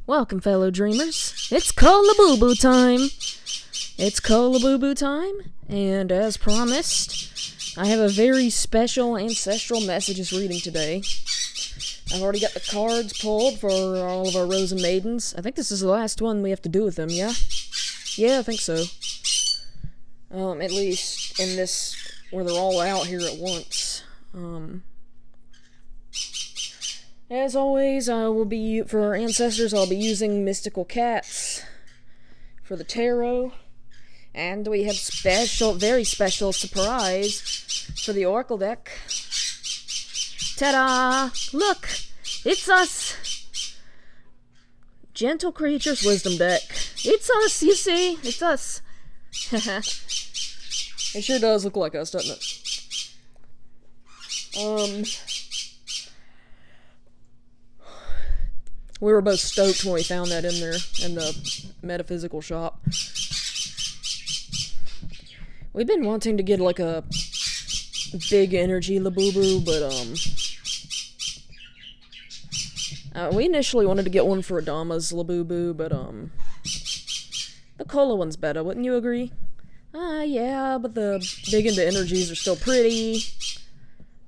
Welcome, fellow dreamers. It's CoLabubu time. It's CoLabubu time, and as promised, I have a very special Ancestral messages reading today. I've already got the cards pulled for all of our Rose Maidens. I think this is the last one we have to do with them, yeah? Yeah, I think so. At least in this, where they're all out here at once. As always, for our ancestors, I'll be using mystical cats for the tarot. And we have very special surprise for the Oracle deck. Ta-da! Look! It's us! Gentle Creatures Wisdom deck. It's us, you see? It's us. It sure does look like us, doesn't it? We were both stoked when we found that in there, in the metaphysical shop. We've been wanting to get, like, a big energy Labubu, but, we initially wanted to get one for Adama's Labubu, but, the Cola one's better, wouldn't you agree? Yeah, but the big into energies are still pretty.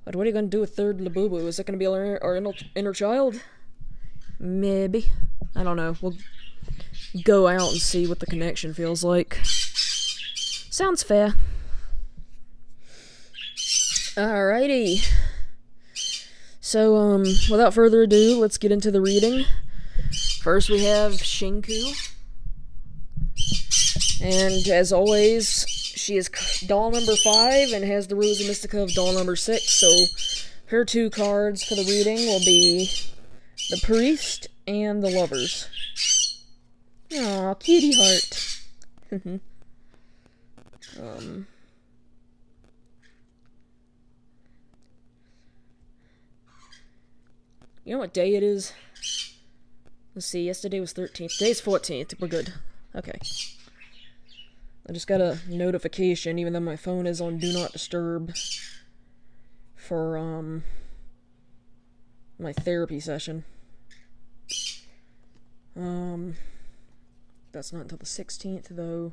But what are you gonna do with third Labubu? Is it gonna be our inner child? Maybe. I don't know. We'll go out and see what the connection feels like. Sounds fair. Alrighty. So, without further ado, let's get into the reading. First we have Shinku. And, as always, she is doll number 5 and has the Rules of Mystica of doll number 6, so her 2 cards for the reading will be the Priest and the Lovers. Aw, cutie heart. You know what day it is? Let's see, yesterday was 13th. Today's 14th. We're good. Okay. I just got a notification, even though my phone is on Do Not Disturb, for, my therapy session. That's not until the 16th, though.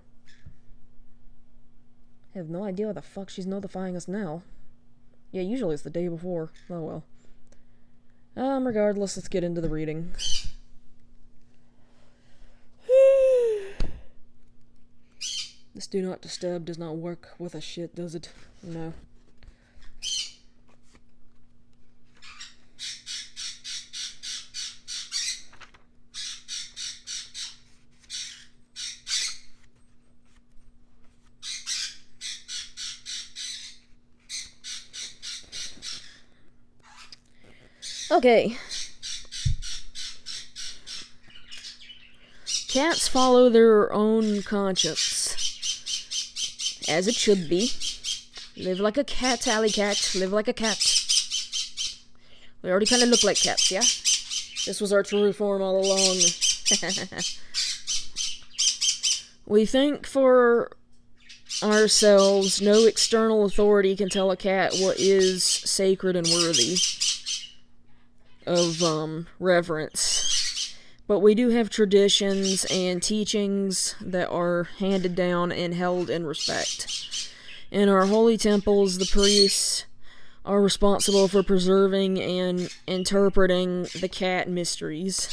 I have no idea why the fuck she's notifying us now. Yeah, usually it's the day before. Oh well. Regardless, let's get into the reading. This Do Not Disturb does not work with a shit, does it? No. Okay. Cats follow their own conscience. As it should be. Live like a cat, alley cat. Live like a cat. We already kind of look like cats, yeah? This was our true form all along. We think for ourselves, no external authority can tell a cat what is sacred and worthy of reverence. But we do have traditions and teachings that are handed down and held in respect. In our holy temples, the priests are responsible for preserving and interpreting the cat mysteries.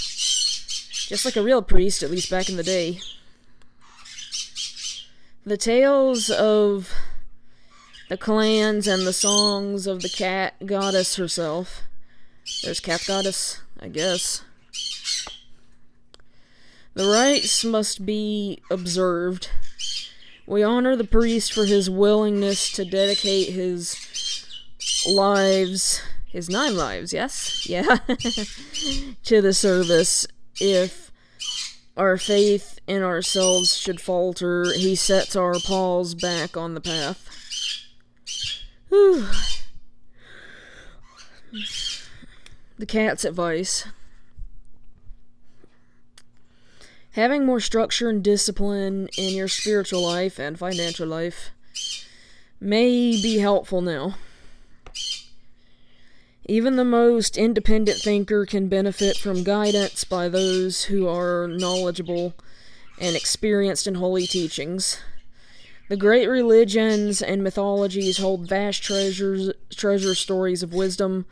Just like a real priest, at least back in the day. The tales of the clans and the songs of the cat goddess herself. There's cat goddess, I guess. The rites must be observed. We honor the priest for his willingness to dedicate his 9 lives, yes? Yeah. to the service. If our faith in ourselves should falter, he sets our paws back on the path. Whew. The cat's advice. Having more structure and discipline in your spiritual life and financial life may be helpful now. Even the most independent thinker can benefit from guidance by those who are knowledgeable and experienced in holy teachings. The great religions and mythologies hold vast treasure stories of wisdom,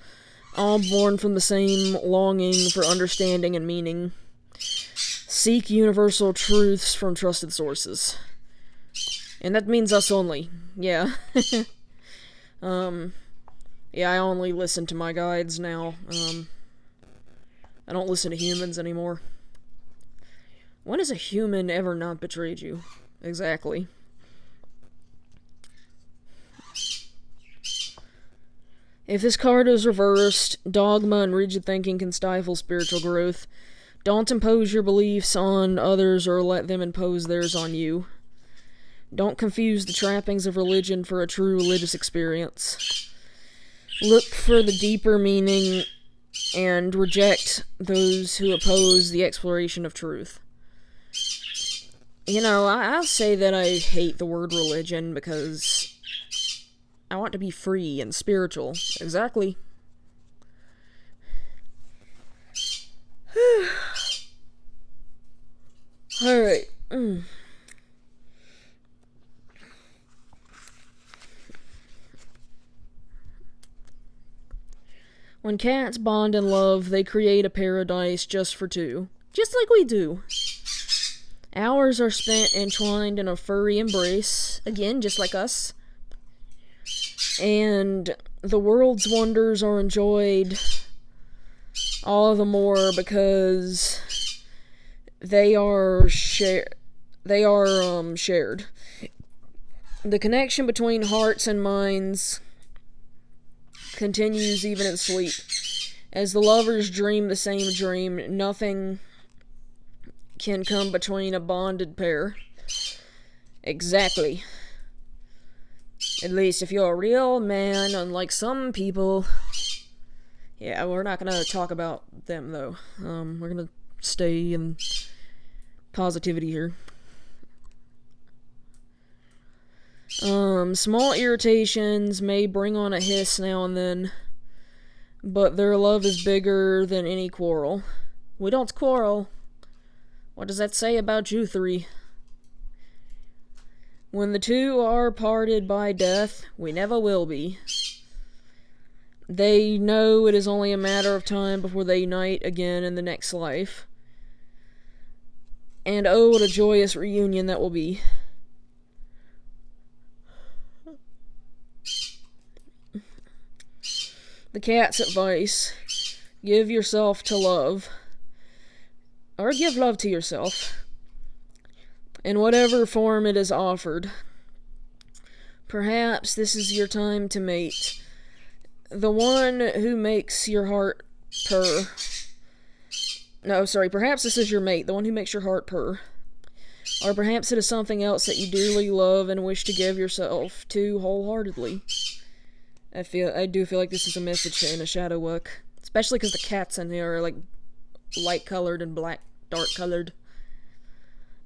all born from the same longing for understanding and meaning. Seek universal truths from trusted sources. And that means us only. Yeah. Yeah, I only listen to my guides now. I don't listen to humans anymore. When has a human ever not betrayed you? Exactly. If this card is reversed, dogma and rigid thinking can stifle spiritual growth. Don't impose your beliefs on others or let them impose theirs on you. Don't confuse the trappings of religion for a true religious experience. Look for the deeper meaning and reject those who oppose the exploration of truth. You know, I'll say that I hate the word religion because I want to be free and spiritual. Exactly. Alright. When cats bond in love, they create a paradise just for two. Just like we do. Hours are spent entwined in a furry embrace. Again, just like us. And the world's wonders are enjoyed all the more because they are shared. The connection between hearts and minds continues even in sleep. As the lovers dream the same dream, nothing can come between a bonded pair. Exactly. At least if you're a real man, unlike some people. Yeah, we're not gonna talk about them though. We're gonna stay in positivity here. Small irritations may bring on a hiss now and then, but their love is bigger than any quarrel. We don't quarrel. What does that say about you three? When the two are parted by death, we never will be. They know it is only a matter of time before they unite again in the next life. And oh, what a joyous reunion that will be. The cat's advice: give yourself to love. Or give love to yourself. In whatever form it is offered. Perhaps this is your time to mate. The one who makes your heart purr. No, sorry, perhaps this is your mate, the one who makes your heart purr. Or perhaps it is something else that you dearly love and wish to give yourself to wholeheartedly. I do feel like this is a message in a shadow work. Especially because the cats in here are like light colored and black, dark colored.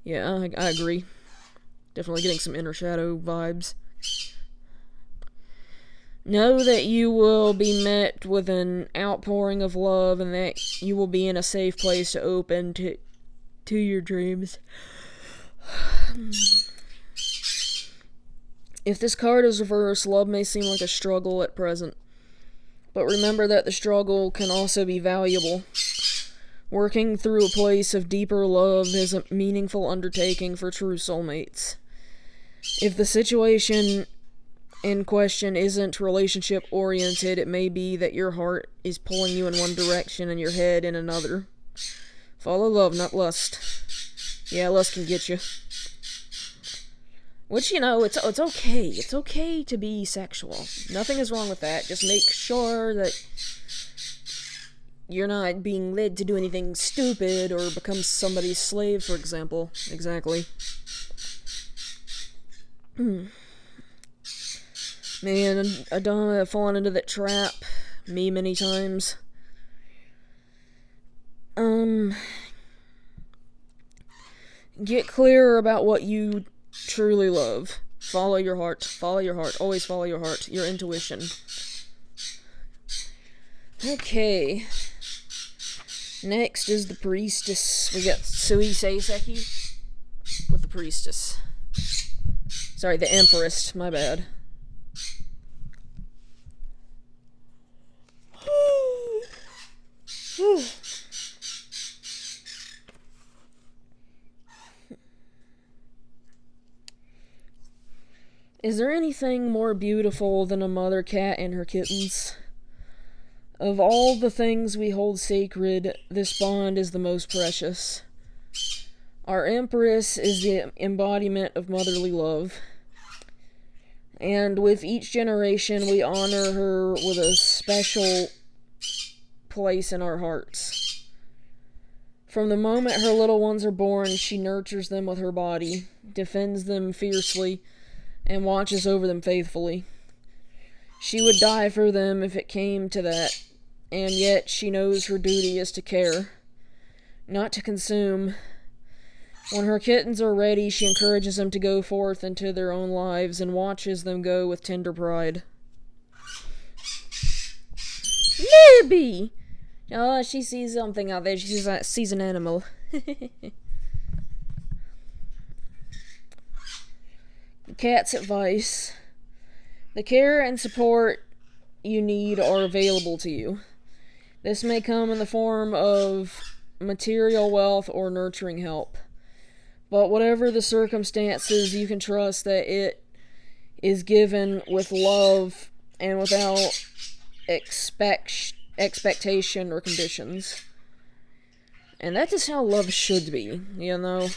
Yeah, I agree. Definitely getting some inner shadow vibes. Know that you will be met with an outpouring of love and that you will be in a safe place to open to your dreams. If this card is reversed, love may seem like a struggle at present. But remember that the struggle can also be valuable. Working through a place of deeper love is a meaningful undertaking for true soulmates. If the situation in question isn't relationship-oriented, it may be that your heart is pulling you in one direction and your head in another. Follow love, not lust. Yeah, lust can get you. Which, you know, it's okay. It's okay to be sexual. Nothing is wrong with that. Just make sure that you're not being led to do anything stupid or become somebody's slave, for example. Exactly. Man, Adama have fallen into that trap many times. Get clear about what you truly love. Follow your heart. Follow your heart. Always follow your heart. Your intuition. Okay. Next is the priestess. We got Sui Seiseki with the priestess. Sorry, the empress. My bad. Is there anything more beautiful than a mother cat and her kittens? Of all the things we hold sacred, this bond is the most precious. Our empress is the embodiment of motherly love. And with each generation, we honor her with a special place in our hearts. From the moment her little ones are born, she nurtures them with her body, defends them fiercely, and watches over them faithfully. She would die for them if it came to that, and yet she knows her duty is to care, not to consume. When her kittens are ready, she encourages them to go forth into their own lives and watches them go with tender pride. Libby! Oh, she sees something out there. She sees an animal. Cat's advice. The care and support you need are available to you. This may come in the form of material wealth or nurturing help. But whatever the circumstances, you can trust that it is given with love and without expectation or conditions. And that is how love should be, you know?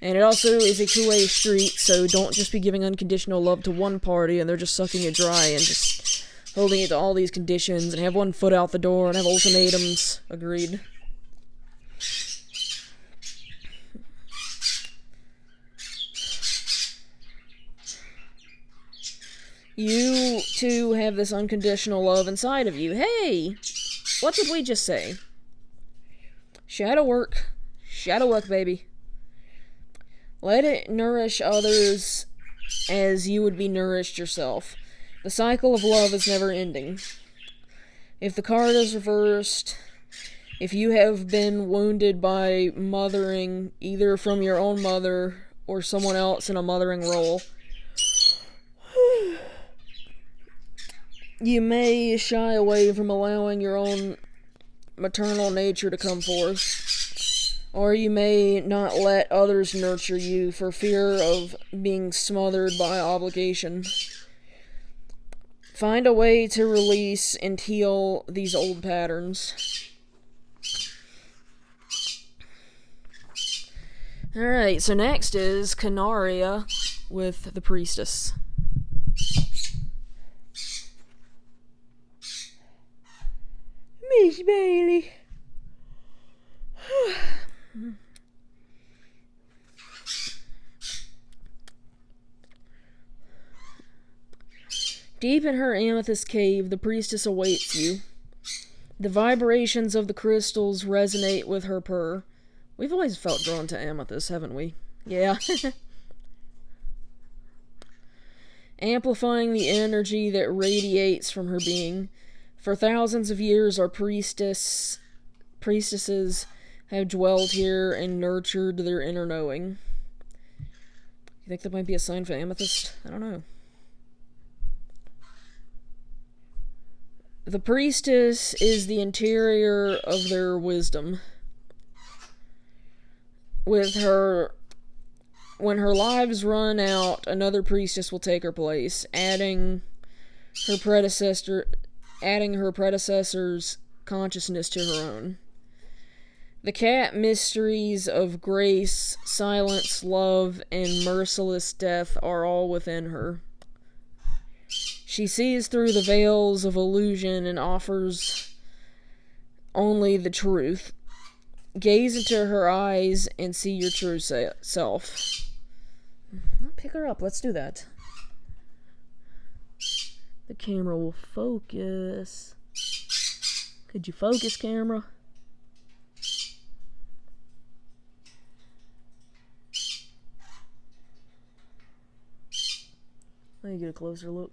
And it also is a two-way street, so don't just be giving unconditional love to one party and they're just sucking it dry and just holding it to all these conditions and have one foot out the door and have ultimatums. Agreed. You, too, have this unconditional love inside of you. Hey! What did we just say? Shadow work. Shadow work, baby. Let it nourish others as you would be nourished yourself. The cycle of love is never ending. If the card is reversed, if you have been wounded by mothering, either from your own mother or someone else in a mothering role, you may shy away from allowing your own maternal nature to come forth. Or you may not let others nurture you for fear of being smothered by obligation. Find a way to release and heal these old patterns. Alright, so next is Canaria with the priestess. Miss Bailey. Deep in her amethyst cave, the priestess awaits you. The vibrations of the crystals resonate with her purr. We've always felt drawn to amethyst, haven't we? Yeah. Amplifying the energy that radiates from her being. For thousands of years, our priestesses have dwelled here and nurtured their inner knowing. You think that might be a sign for amethyst? I don't know. The priestess is the interior of their wisdom. When her lives run out, another priestess will take her place, adding her predecessor's consciousness to her own. The cat mysteries of grace, silence, love, and merciless death are all within her. She sees through the veils of illusion and offers only the truth. Gaze into her eyes and see your true self. I'll pick her up. Let's do that. The camera will focus. Could you focus, camera? Let me get a closer look.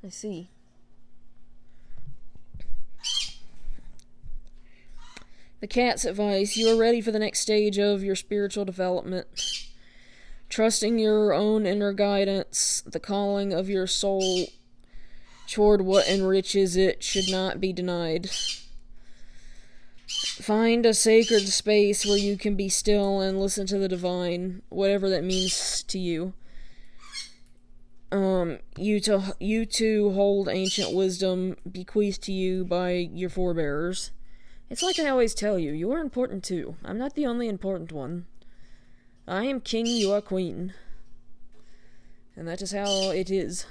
I see. The cat's advice: you are ready for the next stage of your spiritual development. Trusting your own inner guidance, the calling of your soul toward what enriches it should not be denied. Find a sacred space where you can be still and listen to the divine, whatever that means to you. You too hold ancient wisdom bequeathed to you by your forebears. It's like I always tell you, you are important too. I'm not the only important one. I am king, you are queen. And that is how it is.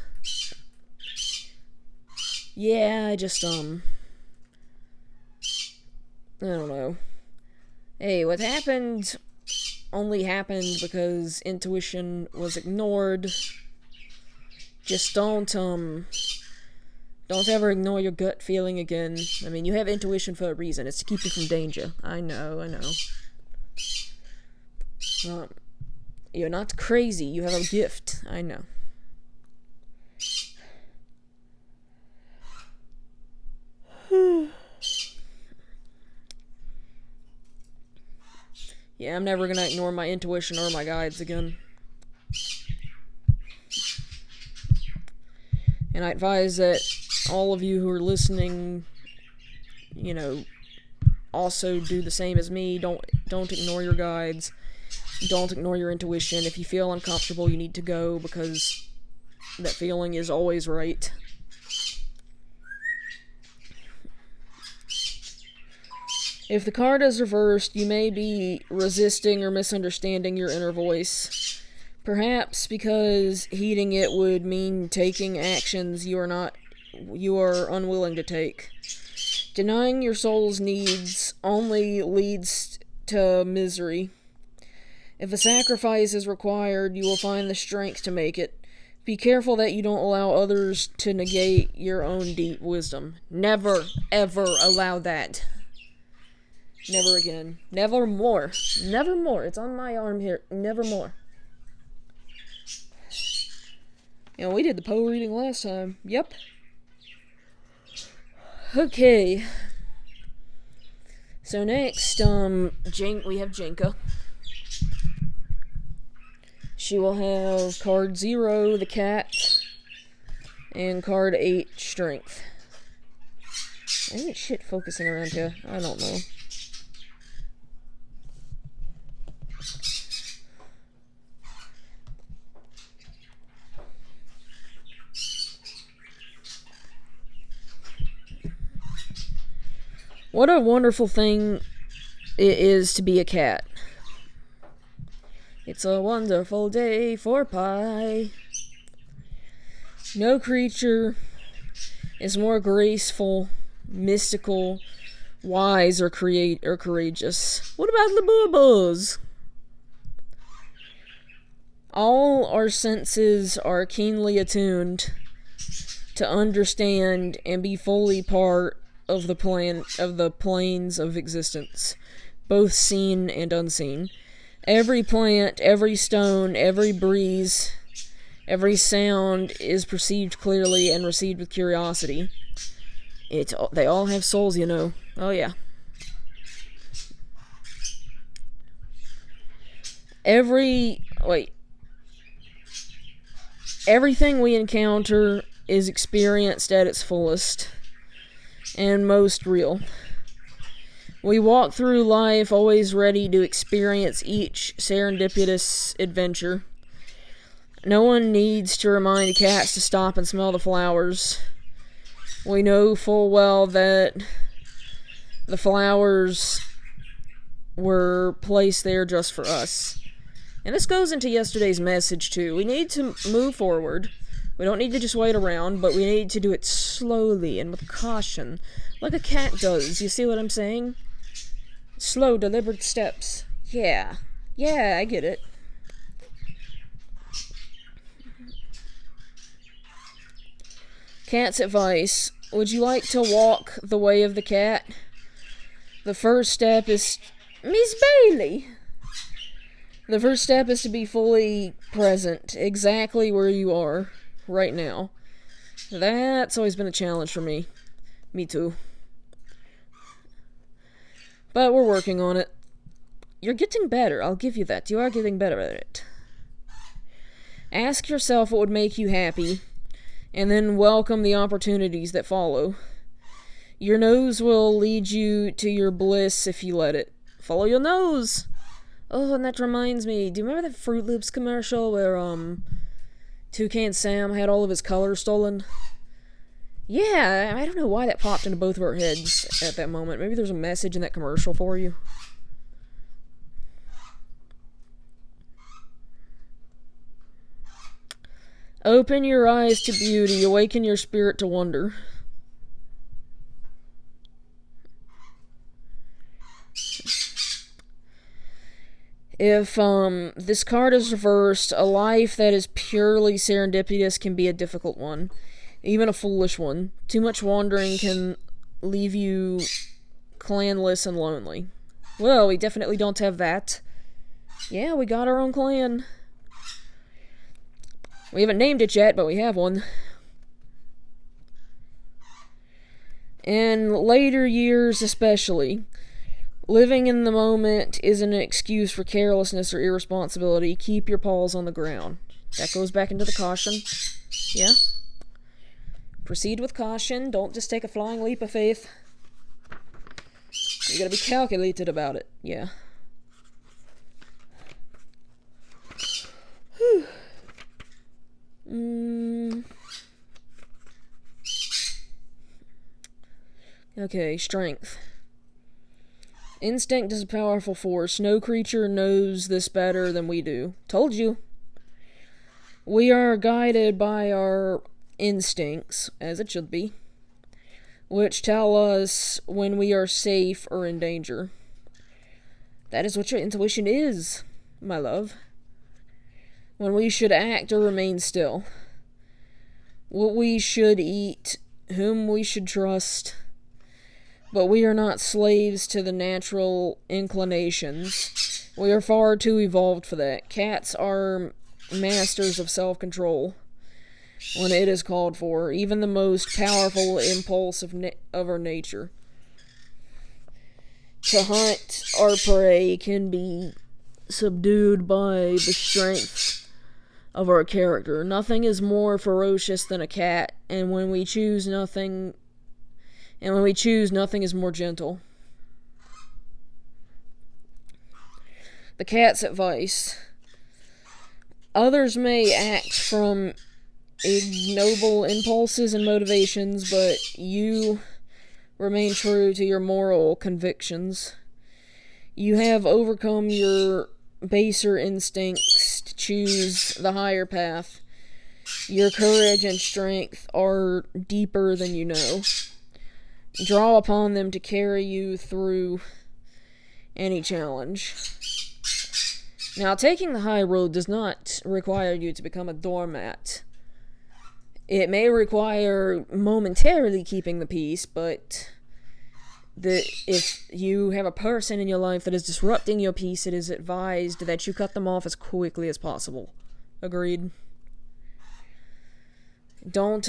Yeah, I just, I don't know. Hey, what happened only happened because intuition was ignored. Just don't ever ignore your gut feeling again. I mean, you have intuition for a reason. It's to keep you from danger. I know. You're not crazy. You have a gift. I know. Yeah, I'm never gonna ignore my intuition or my guides again. And I advise that all of you who are listening, also do the same as me. Don't ignore your guides. Don't ignore your intuition. If you feel uncomfortable, you need to go, because that feeling is always right. If the card is reversed, you may be resisting or misunderstanding your inner voice. Perhaps because heeding it would mean taking actions you are unwilling to take. Denying your soul's needs only leads to misery. If a sacrifice is required, you will find the strength to make it. Be careful that you don't allow others to negate your own deep wisdom. Never, ever allow that. Never again. Never more. Never more. It's on my arm here. Never more. We did the Poe reading last time. Yep. Okay. So next, we have Jinka. She will have card 0, the cat, and card 8, strength. Ain't shit focusing around here. I don't know. What a wonderful thing it is to be a cat. It's a wonderful day for pie. No creature is more graceful, mystical, wise, or courageous. What about Labubus? All our senses are keenly attuned to understand and be fully part of the planes of existence, both seen and unseen. Every plant, every stone, every breeze, every sound is perceived clearly and received with curiosity. They all have souls, Oh yeah. Everything we encounter is experienced at its fullest and most real. We walk through life always ready to experience each serendipitous adventure. No one needs to remind cats to stop and smell the flowers. We know full well that the flowers were placed there just for us. And this goes into yesterday's message too. We need to move forward. We don't need to just wait around, but we need to do it slowly and with caution, like a cat does. You see what I'm saying? Slow, deliberate steps. Yeah, I get it. Cat's advice. Would you like to walk the way of the cat? The first step is... Miss Bailey! The first step is to be fully present, exactly where you are, right now. That's always been a challenge for me. Me too. But we're working on it. You're getting better, I'll give you that. You are getting better at it. Ask yourself what would make you happy, and then welcome the opportunities that follow. Your nose will lead you to your bliss if you let it. Follow your nose! Oh, and that reminds me, do you remember that Fruit Loops commercial where, Toucan Sam had all of his colors stolen? Yeah, I don't know why that popped into both of our heads at that moment. Maybe there's a message in that commercial for you. Open your eyes to beauty, awaken your spirit to wonder. If this card is reversed, a life that is purely serendipitous can be a difficult one, even a foolish one. Too much wandering can leave you clanless and lonely. Well, we definitely don't have that. Yeah, we got our own clan. We haven't named it yet, but we have one. In later years especially, living in the moment isn't an excuse for carelessness or irresponsibility. Keep your paws on the ground. That goes back into the caution. Yeah? Proceed with caution. Don't just take a flying leap of faith. You gotta be calculated about it. Yeah. Whew. Okay, strength. Instinct is a powerful force. No creature knows this better than we do. Told you. We are guided by our instincts, as it should be, which tell us when we are safe or in danger. That is what your intuition is, my love. When we should act or remain still. What we should eat, whom we should trust. But we are not slaves to the natural inclinations. We are far too evolved for that. Cats are masters of self-control when it is called for, even the most powerful impulse of our nature. To hunt our prey can be subdued by the strength of our character. Nothing is more ferocious than a cat, and when we choose, nothing is more gentle. The cat's advice. Others may act from ignoble impulses and motivations, but you remain true to your moral convictions. You have overcome your baser instincts to choose the higher path. Your courage and strength are deeper than you know. Draw upon them to carry you through any challenge. Now, taking the high road does not require you to become a doormat. It may require momentarily keeping the peace, but if you have a person in your life that is disrupting your peace, it is advised that you cut them off as quickly as possible. Agreed? Don't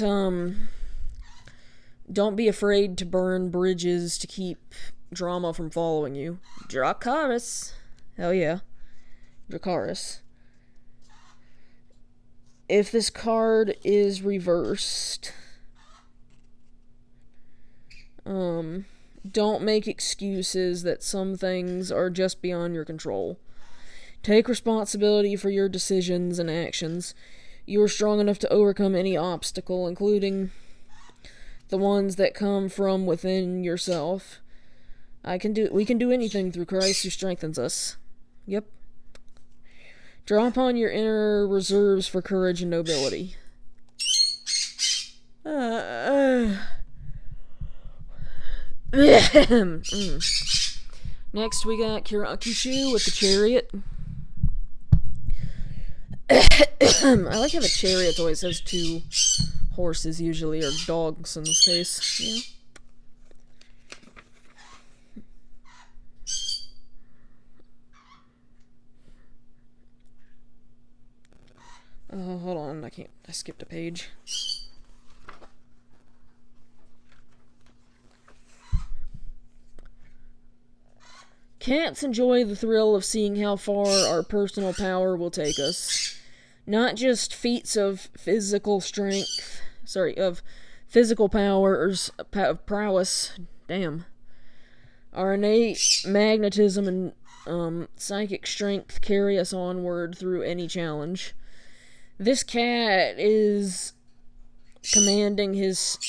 be afraid to burn bridges to keep drama from following you. Dracarys. Hell yeah. Dracarys. If this card is reversed, don't make excuses that some things are just beyond your control. Take responsibility for your decisions and actions. You are strong enough to overcome any obstacle, including the ones that come from within yourself. We can do anything through Christ who strengthens us. Yep. Draw upon your inner reserves for courage and nobility. Next, we got Kirakushu with the chariot. I like how the chariot always has two horses, usually, or dogs in this case. Yeah. Hold on, I skipped a page. Cats enjoy the thrill of seeing how far our personal power will take us. Not just feats of physical strength, of physical powers, prowess, damn. Our innate magnetism and psychic strength carry us onward through any challenge. This cat is commanding his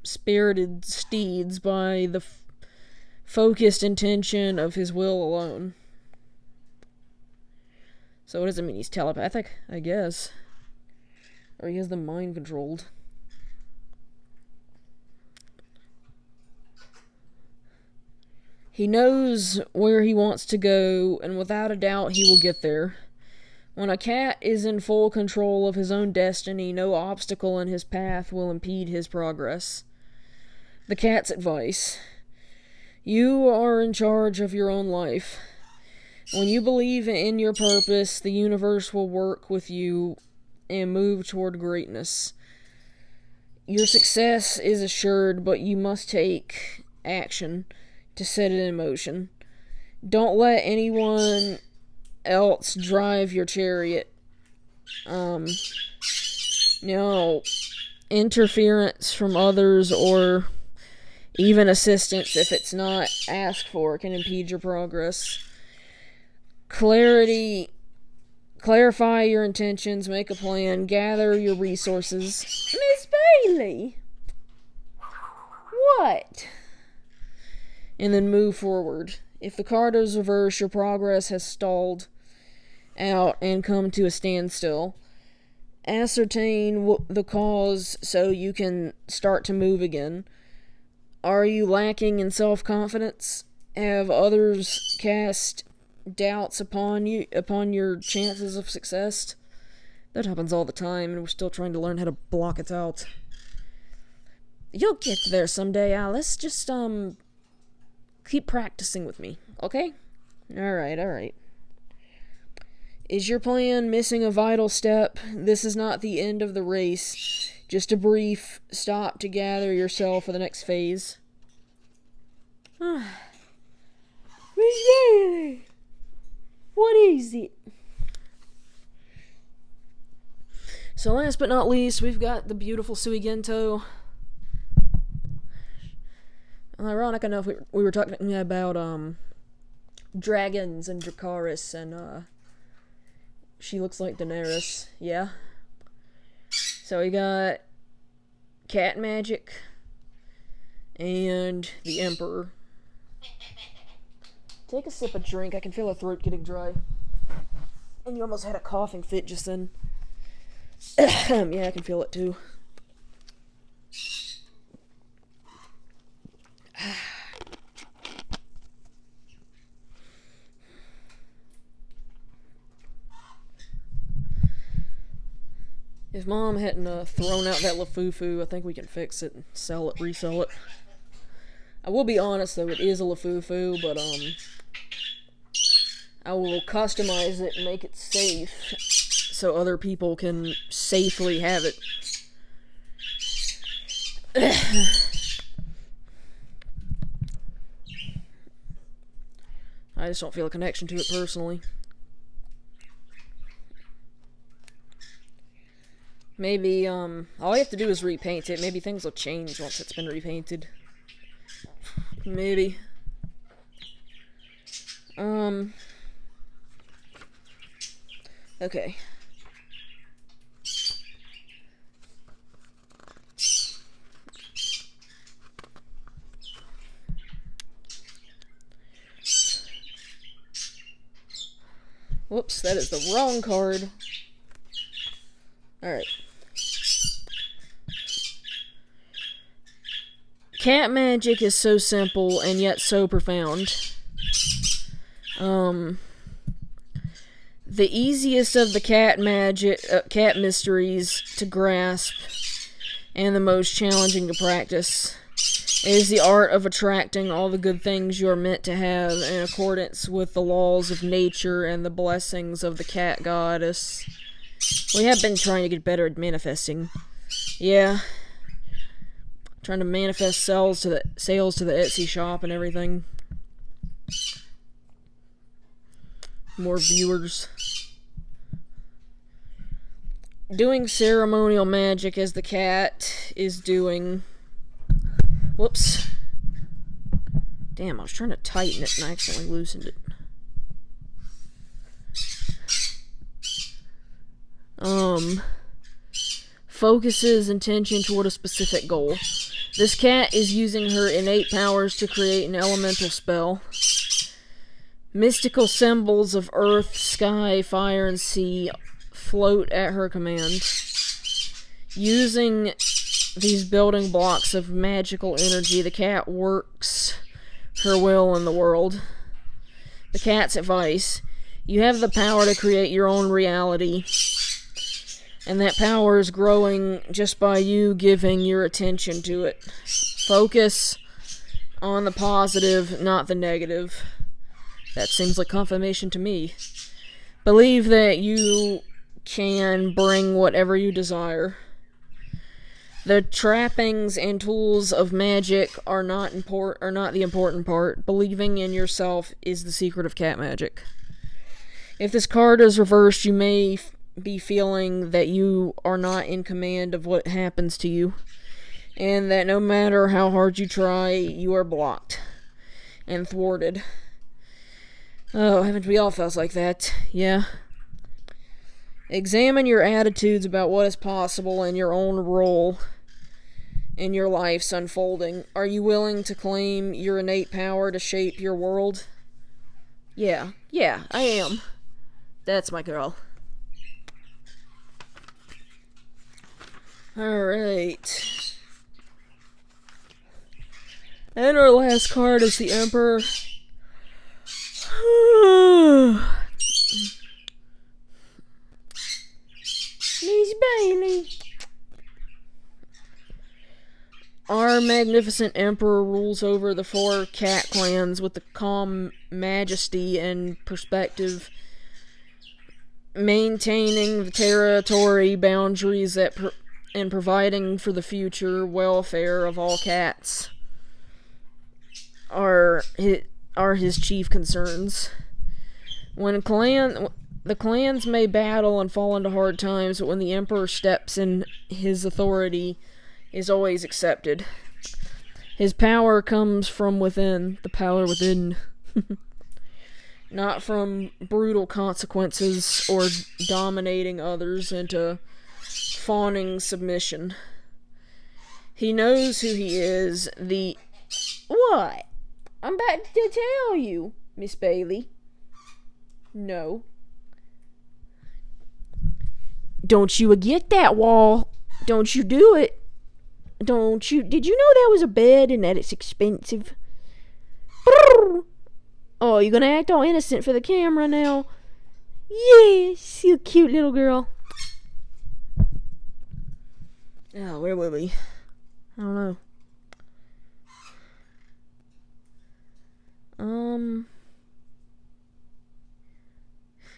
spirited steeds by the focused intention of his will alone. So what does it mean? He's telepathic, I guess. Or he has them mind controlled. He knows where he wants to go, and without a doubt he will get there. When a cat is in full control of his own destiny, no obstacle in his path will impede his progress. The cat's advice. You are in charge of your own life. When you believe in your purpose, the universe will work with you and move toward greatness. Your success is assured, but you must take action to set it in motion. Don't let anyone else drive your chariot. No interference from others or even assistance, if it's not asked for, can impede your progress. Clarify your intentions, make a plan, gather your resources. Miss Bailey! What? And then move forward. If the card is reversed, your progress has stalled out and come to a standstill. Ascertain the cause so you can start to move again. Are you lacking in self-confidence? Have others cast doubts upon your chances of success? That happens all the time, and we're still trying to learn how to block it out. You'll get there someday, Alice. Just keep practicing with me, okay? Alright. Is your plan missing a vital step? This is not the end of the race. Just a brief stop to gather yourself for the next phase. Miss Bailey! What is it? So last but not least, we've got the beautiful Suigento. Ironic enough, we were talking about dragons and Dracarys, and she looks like Daenerys. Yeah. So we got cat magic and the Emperor. Take a sip of drink. I can feel her throat getting dry. And you almost had a coughing fit just then. Yeah, I can feel it too. If Mom hadn't thrown out that Lafufu, I think we can fix it and sell it, resell it. I will be honest though, it is a Lafufu, but I will customize it and make it safe so other people can safely have it. I just don't feel a connection to it personally. Maybe, all I have to do is repaint it. Maybe things will change once it's been repainted. Maybe. Okay. Whoops, that is the wrong card. Alright. Cat magic is so simple and yet so profound. The easiest of the cat mysteries to grasp and the most challenging to practice is the art of attracting all the good things you are meant to have in accordance with the laws of nature and the blessings of the cat goddess. We have been trying to get better at manifesting. Yeah. Trying to manifest sales to the Etsy shop and everything. more viewers. Doing ceremonial magic as the cat is doing. Whoops. Damn, I was trying to tighten it and I accidentally loosened it. Focuses intention toward a specific goal. This cat is using her innate powers to create an elemental spell. Mystical symbols of earth, sky, fire, and sea float at her command. Using these building blocks of magical energy, the cat works her will in the world. The cat's advice: you have the power to create your own reality, and that power is growing just by you giving your attention to it. Focus on the positive, not the negative. That seems like confirmation to me. Believe that you can bring whatever you desire. The trappings and tools of magic are not the important part. Believing in yourself is the secret of cat magic. If this card is reversed, you may be feeling that you are not in command of what happens to you, and that no matter how hard you try, you are blocked and thwarted. Oh, haven't we all felt like that? Yeah. Examine your attitudes about what is possible and your own role in your life's unfolding. Are you willing to claim your innate power to shape your world? Yeah, I am. That's my girl. Alright. And our last card is the Emperor. Miss Bailey. Our magnificent Emperor rules over the 4 cat clans with the calm majesty and perspective, maintaining the territory boundaries and providing for the future welfare of all cats are his chief concerns. The clans may battle and fall into hard times, but when the Emperor steps in, his authority is always accepted. His power comes from within, the power within, not from brutal consequences or dominating others into fawning submission. He knows who he is, What? I'm about to tell you, Miss Bailey. No. Don't you get that wall. Don't you do it. Don't you? Did you know that was a bed and that it's expensive? Oh, you gonna act all innocent for the camera now? Yes, you cute little girl. Oh, where were we? I don't know.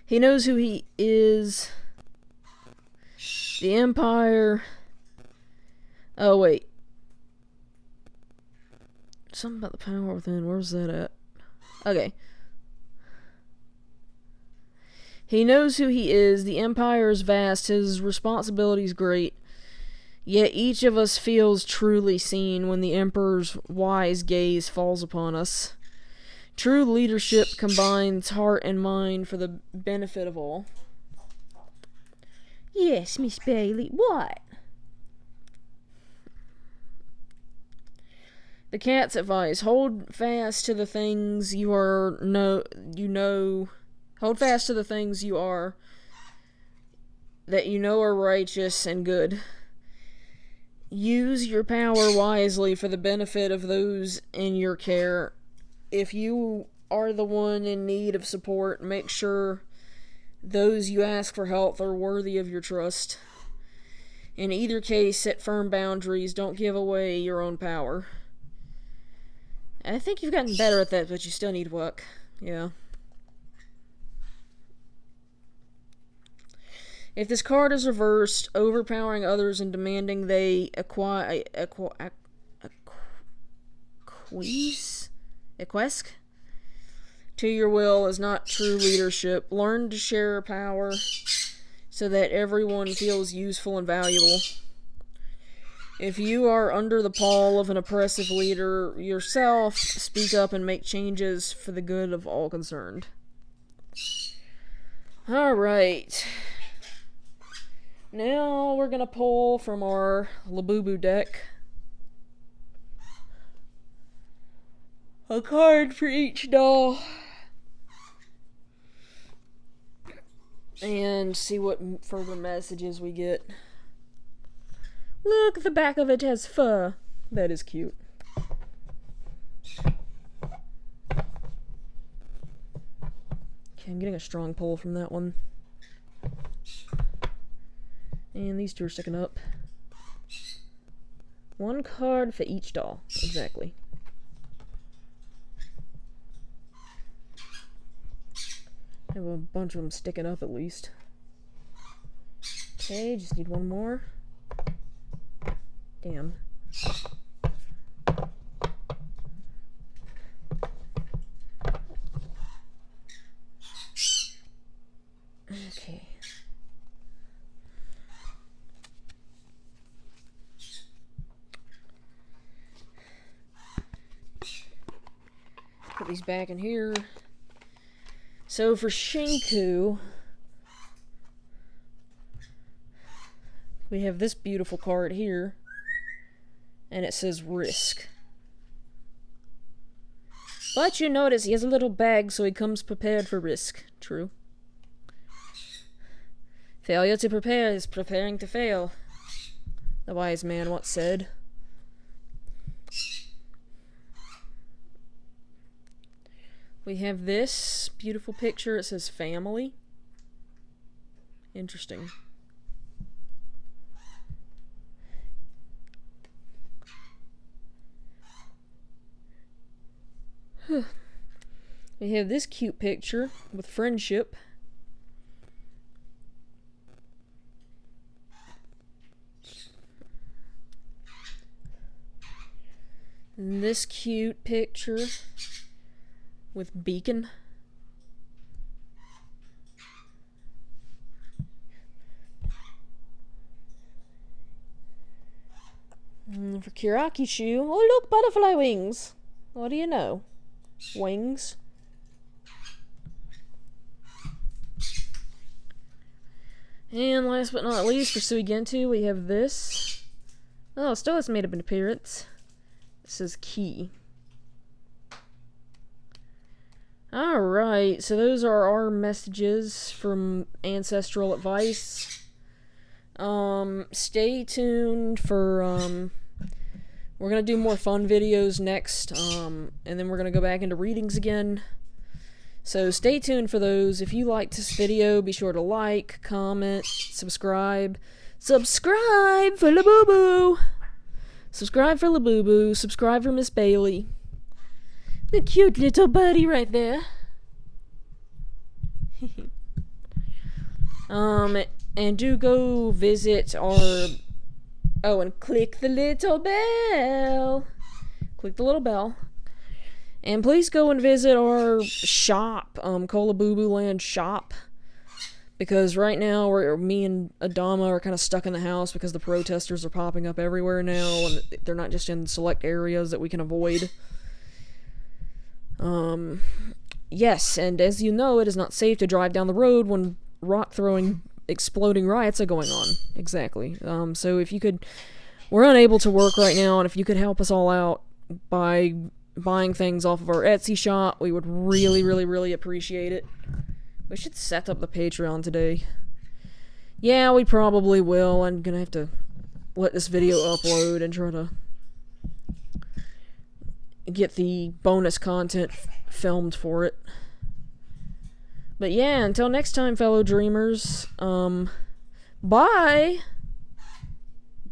He knows who he is. The Empire. Oh, wait. Something about the power within. Where's that at? Okay. He knows who he is. The Empire is vast. His responsibility is great. Yet each of us feels truly seen when the Emperor's wise gaze falls upon us. True leadership combines heart and mind for the benefit of all. Yes, Miss Bailey. What? The cat's advice: hold fast to the things hold fast to the things that you know are righteous and good. Use your power wisely for the benefit of those in your care. If you are the one in need of support, make sure those you ask for help are worthy of your trust. In either case, set firm boundaries. Don't give away your own power. I think you've gotten better at that, but you still need work. Yeah. If this card is reversed, overpowering others and demanding they to your will is not true leadership. Learn to share power so that everyone feels useful and valuable. If you are under the pall of an oppressive leader yourself, speak up and make changes for the good of all concerned. Alright. Now we're gonna pull from our Labubu deck a card for each doll. And see what further messages we get. Look, the back of it has fur. That is cute. Okay, I'm getting a strong pull from that one. And these two are sticking up. One card for each doll. Exactly. I have a bunch of them sticking up at least. Okay, just need one more. Damn. Okay. Put these back in here. So for Shinku, we have this beautiful card here, and it says risk. But you notice he has a little bag, so he comes prepared for risk. True. Failure to prepare is preparing to fail, the wise man once said. We have this beautiful picture. It says family. Interesting. We have this cute picture with friendship. And this cute picture with beacon. And for Kirakichu, oh look, butterfly wings. What do you know? Wings. And last but not least, for Suigentu, we have this. Oh, still has made an appearance. It says key. Alright, so those are our messages from Ancestral Advice. Stay tuned for, we're gonna do more fun videos next, and then we're gonna go back into readings again. So stay tuned for those. If you liked this video, be sure to like, comment, subscribe. Subscribe for Labubu! Subscribe for Labubu, subscribe for Miss Bailey. The cute little birdie right there. And do go visit our... Oh, and click the little bell. Click the little bell. And please go and visit our shop, CoLabubuLandShop. Because right now, me and Adama are kind of stuck in the house because the protesters are popping up everywhere now, and they're not just in select areas that we can avoid. Yes, and as you know, it is not safe to drive down the road when rock-throwing, exploding riots are going on. Exactly. So if you could... We're unable to work right now, and if you could help us all out by buying things off of our Etsy shop, we would really, really, really appreciate it. We should set up the Patreon today. Yeah, we probably will. I'm gonna have to let this video upload and try to get the bonus content filmed for it. But yeah, until next time, fellow dreamers, bye!